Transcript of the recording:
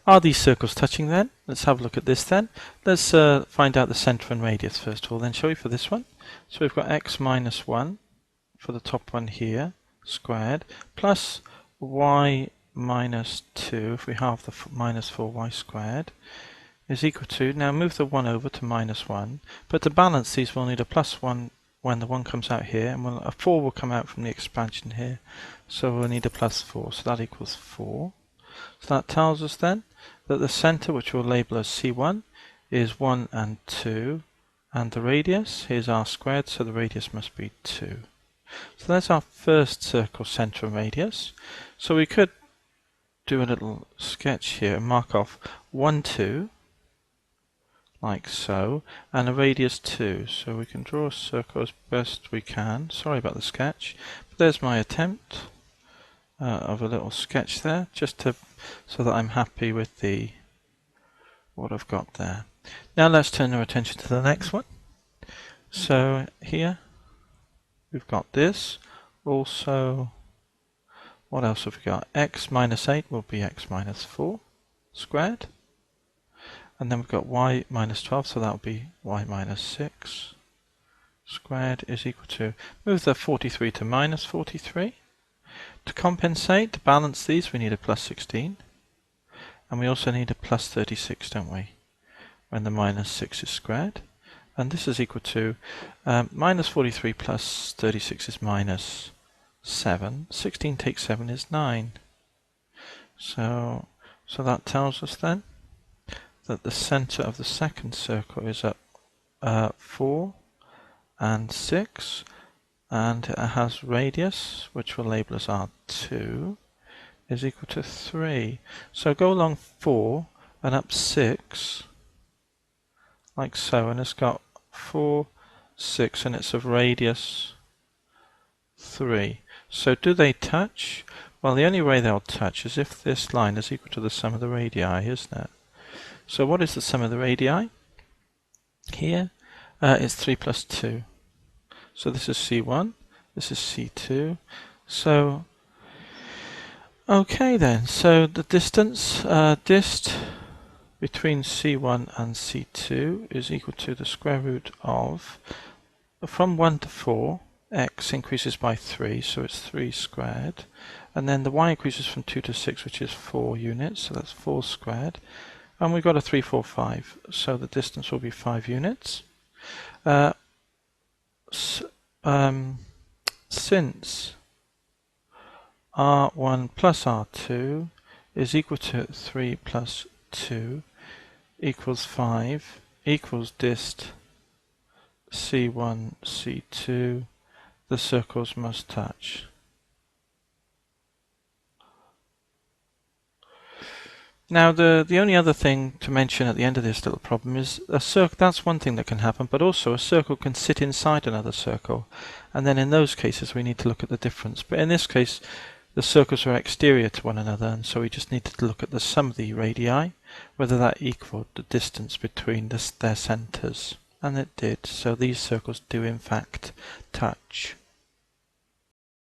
Are these circles touching then? Let's have a look at this then. Let's find out the centre and radius first of all then, shall we, for this one? So we've got x minus 1 for the top one here, squared, plus y minus 2, if we halve the minus 4y squared, is equal to, now move the 1 over to minus 1, but to balance these we'll need a plus 1 when the 1 comes out here, and a 4 will come out from the expansion here, so we'll need a plus 4, so that equals 4. So that tells us then that the centre, which we'll label as C1, is 1 and 2, and the radius, here's r squared, so the radius must be 2. So that's our first circle, centre and radius. So we could do a little sketch here and mark off 1, 2, like so, and a radius 2. So we can draw a circle as best we can. Sorry about the sketch, but there's my attempt of a little sketch there, just so that I'm happy with what I've got there. Now let's turn our attention to the next one. So here we've got this. Also, what else have we got? X minus 8 will be x minus 4 squared. And then we've got y minus 12, so that will be y minus 6 squared is equal to, move the 43 to minus 43. To compensate, to balance these, we need a plus 16. And we also need a plus 36, don't we, when the minus 6 is squared. And this is equal to minus 43 plus 36 is minus 7. 16 takes 7 is 9. So that tells us then that the centre of the second circle is at 4 and 6, and it has radius, which we'll label as R2, is equal to 3. So go along 4 and up 6, like so, and it's got 4, 6, and it's of radius 3. So do they touch? Well, the only way they'll touch is if this line is equal to the sum of the radii, isn't it? So what is the sum of the radii? Here is 3 plus 2. So this is C1, this is C2. So, okay then, so the distance, dist between C1 and C2 is equal to the square root of, from 1 to 4, x increases by 3, so it's 3 squared. And then the y increases from 2 to 6, which is 4 units, so that's 4 squared. And we've got a 3, 4, 5, so the distance will be 5 units. Since R1 plus R2 is equal to 3 plus 2 equals 5 equals dist C1, C2, the circles must touch. Now the only other thing to mention at the end of this little problem is a circle. That's one thing that can happen, but also a circle can sit inside another circle, and then in those cases we need to look at the difference. But in this case the circles are exterior to one another, and so we just needed to look at the sum of the radii, whether that equaled the distance between their centres, and it did. So these circles do in fact touch.